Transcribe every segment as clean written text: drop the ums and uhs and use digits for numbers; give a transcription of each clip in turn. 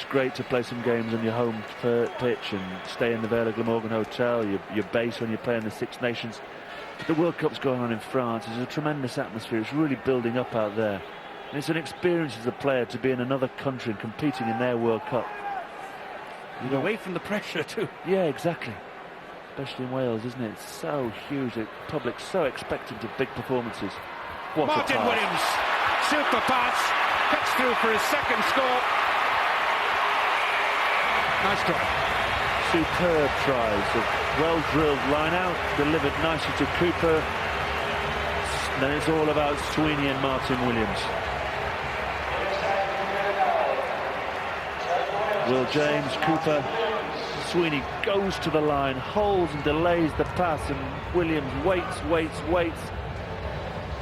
It's great to play some games on your home pitch and stay in the Vale of Glamorgan Hotel, your base when you're playing the Six Nations. But the World Cup's going on in France. There's a tremendous atmosphere. It's really building up out there. And it's an experience as a player to be in another country and competing in their World Cup. You know, away from the pressure too. Yeah, exactly. Especially in Wales, isn't it? It's so huge. The public's so expectant of big performances. What Martin Williams, super pass, cuts through for his second score. Nice try. Superb tries, a well-drilled line-out, delivered nicely to Cooper. Then it's all about Sweeney and Martin Williams. Will James, Cooper, Sweeney goes to the line, holds and delays the pass, and Williams waits.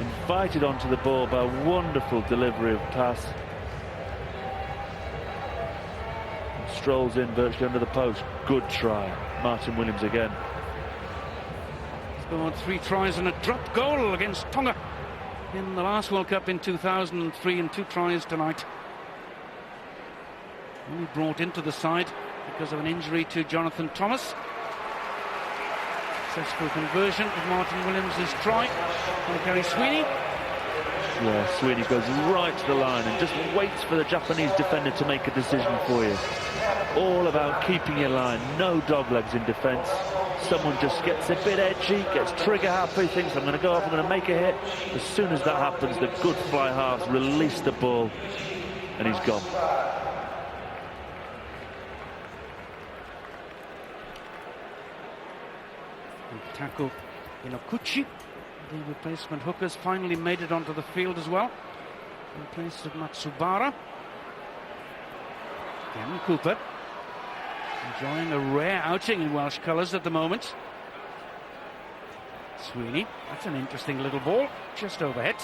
Invited onto the ball by a wonderful delivery of pass. And strolls in virtually under the post. Good try. Martin Williams again. Scored 3 tries and a drop goal against Tonga in the last World Cup in 2003, and 2 tries tonight. Only brought into the side because of an injury to Jonathan Thomas. Successful conversion of Martin Williams' try from Kerry Sweeney. Yeah, Sweeney goes right to the line and just waits for the Japanese defender to make a decision for you. All about keeping your line, no doglegs in defence. Someone just gets a bit edgy, gets trigger happy, thinks I'm going to go up, I'm going to make a hit. As soon as that happens, the good fly halves release the ball and he's gone. Tackle Inokuchi. The replacement hookers finally made it onto the field as well, in place of Matsubara. Again, Cooper enjoying a rare outing in Welsh colours at the moment. Sweeney, that's an interesting little ball, just overhead.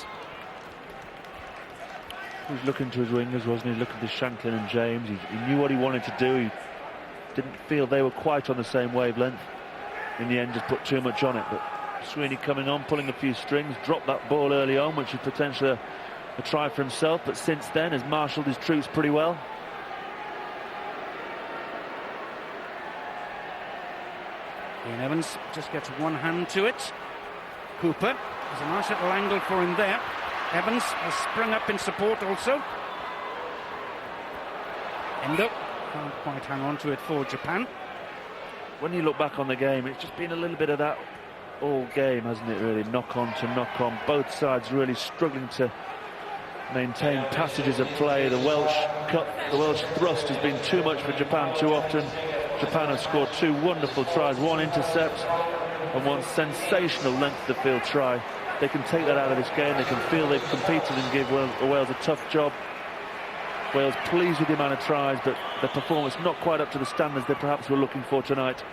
He was looking to his wingers, wasn't he? Looking to Shanklin and James. He knew what he wanted to do. He didn't feel they were quite on the same wavelength. In the end, just put too much on it. But Sweeney coming on, pulling a few strings, dropped that ball early on, which is potentially a try for himself. But since then, has marshalled his troops pretty well. Ian Evans just gets one hand to it. Cooper, there's a nice little angle for him there. Evans has sprung up in support also. Endo can't quite hang on to it for Japan. When you look back on the game, it's just been a little bit of that all game, hasn't it, really? Knock on to knock on. Both sides really struggling to maintain passages of play. The Welsh cut, the Welsh thrust has been too much for Japan too often. Japan have scored 2 wonderful tries, 1 intercept and 1 sensational length of the field try. They can take that out of this game. They can feel they've competed and give Wales a tough job. Wales pleased with the amount of tries, but the performance not quite up to the standards they perhaps were looking for tonight.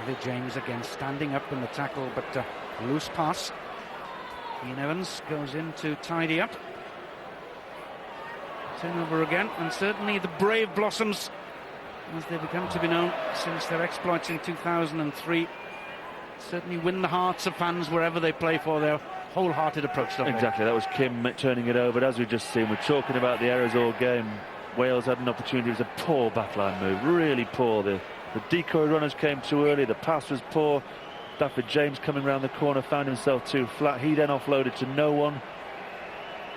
Billy James again standing up in the tackle, but loose pass. Ian Evans goes in to tidy up. Turnover again, and certainly the Brave Blossoms, as they become to be known since their exploits in 2003, certainly win the hearts of fans wherever they play for their wholehearted approach. Exactly, that was Kim turning it over. But as we've just seen, we're talking about the errors all game. Wales had an opportunity. It was a poor backline move, really poor. The decoy runners came too early, the pass was poor. David James coming round the corner found himself too flat. He then offloaded to no one.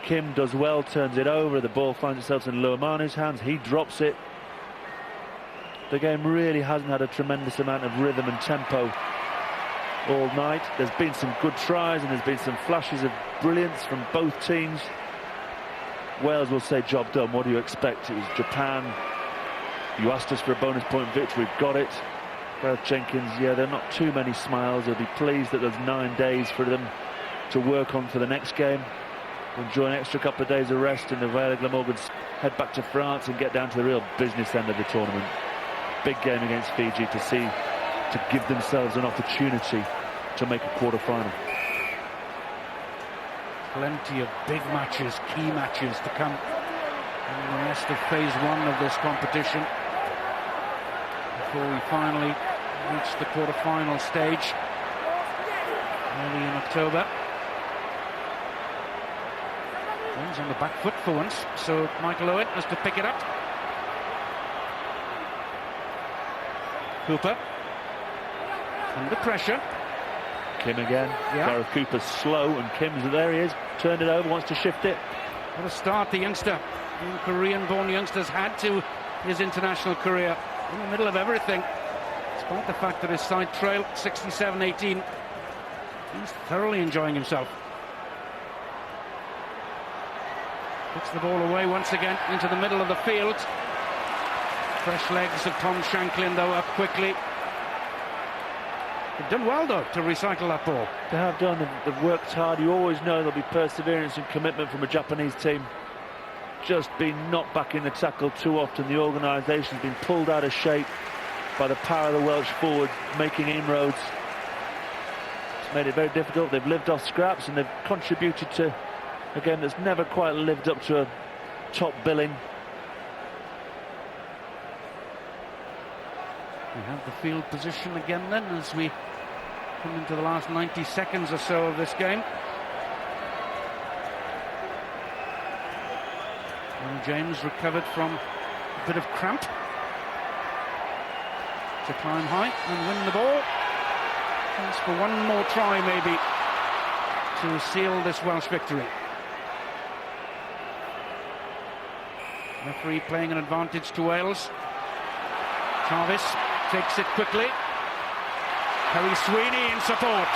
Kim does well, turns it over. The ball finds itself in Luamanu's hands. He drops it. The game really hasn't had a tremendous amount of rhythm and tempo all night. There's been some good tries and there's been some flashes of brilliance from both teams. Wales will say job done. What do you expect? It was Japan. You asked us for a bonus point victory. We've got it. Gareth Jenkins, yeah, there are not too many smiles. They'll be pleased that there's 9 days for them to work on for the next game. Enjoy an extra couple of days of rest in the Vale of Glamorgan, head back to France and get down to the real business end of the tournament. Big game against Fiji to give themselves an opportunity to make a quarter-final. Plenty of big matches, key matches to come in the rest of phase 1 of this competition before we finally reach the quarter-final stage early in October. He's on the back foot for once, so Michael Owen has to pick it up. Cooper under pressure. Kim again. Yeah. Gareth Cooper's slow, and Kim's there. He is. Turned it over, wants to shift it. What a start the youngster, the Korean-born youngster's had to his international career. In the middle of everything, despite the fact that his side trailed 67-18. He's thoroughly enjoying himself. Puts the ball away once again into the middle of the field. Fresh legs of Tom Shanklin, though, up quickly. They've done well, though, to recycle that ball. They have done. They've worked hard. You always know there'll be perseverance and commitment from a Japanese team. Just been knocked back in the tackle too often. The organisation's been pulled out of shape by the power of the Welsh forward making inroads. It's made it very difficult. They've lived off scraps, and they've contributed to a game that's never quite lived up to a top billing. We have the field position again then as we come into the last 90 seconds or so of this game. And James recovered from a bit of cramp to climb high and win the ball. Thanks for one more try maybe to seal this Welsh victory. Referee playing an advantage to Wales. Jarvis takes it quickly. Harry Sweeney in support.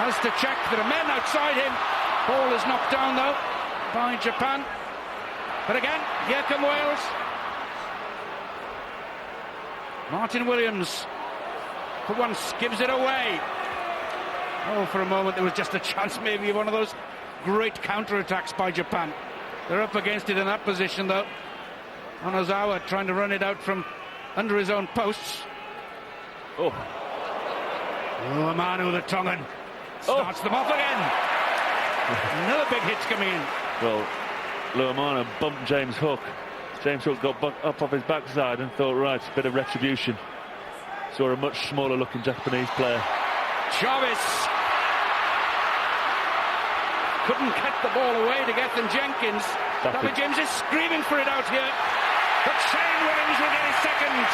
Has to check. There are men outside him. Ball is knocked down though by Japan. But again, here come Wales. Martin Williams for once gives it away. Oh, for a moment there was just a chance maybe of one of those great counter-attacks by Japan. They're up against it in that position though. Onozawa trying to run it out from under his own posts. Oh, Manu the Tongan starts them off again. Another big hit's coming in. Well, Luamana bumped James Hook. James Hook got up off his backside and thought, right, a bit of retribution. Saw a much smaller looking Japanese player. Jarvis couldn't get the ball away to Gethin Jenkins. David James is screaming for it out here. But Shane Williams will get his second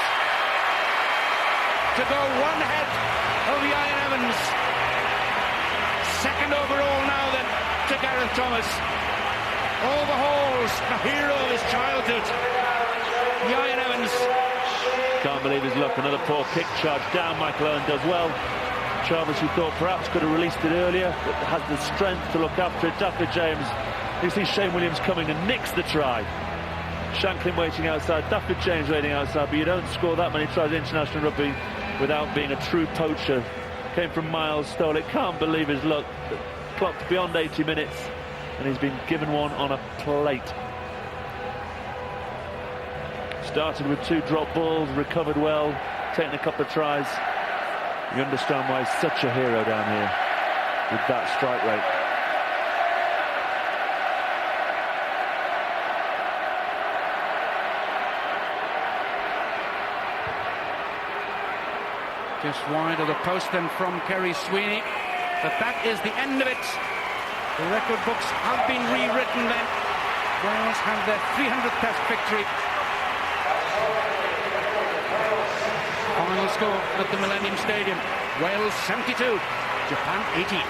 to go one ahead of Ian Evans. Second overall now then to Gareth Thomas. Overhauls the hero of his childhood, Ian Evans. Can't believe his luck. Another poor kick charge down. Michael Owen does well. Jarvis, who thought perhaps could have released it earlier, but has the strength to look after it. David James, you see Shane Williams coming and nicks the try. Shanklin waiting outside, David James waiting outside, but you don't score that many tries in international rugby without being a true poacher. Came from Miles, stole it, can't believe his luck. Clocked beyond 80 minutes, and he's been given one on a plate. Started with 2 drop balls, recovered well, taken a couple of tries. You understand why he's such a hero down here with that strike rate. Just wide of the post then from Kerry Sweeney. But that is the end of it. The record books have been rewritten then. Wales have their 300th Test victory. Final score at the Millennium Stadium. Wales 72, Japan 18.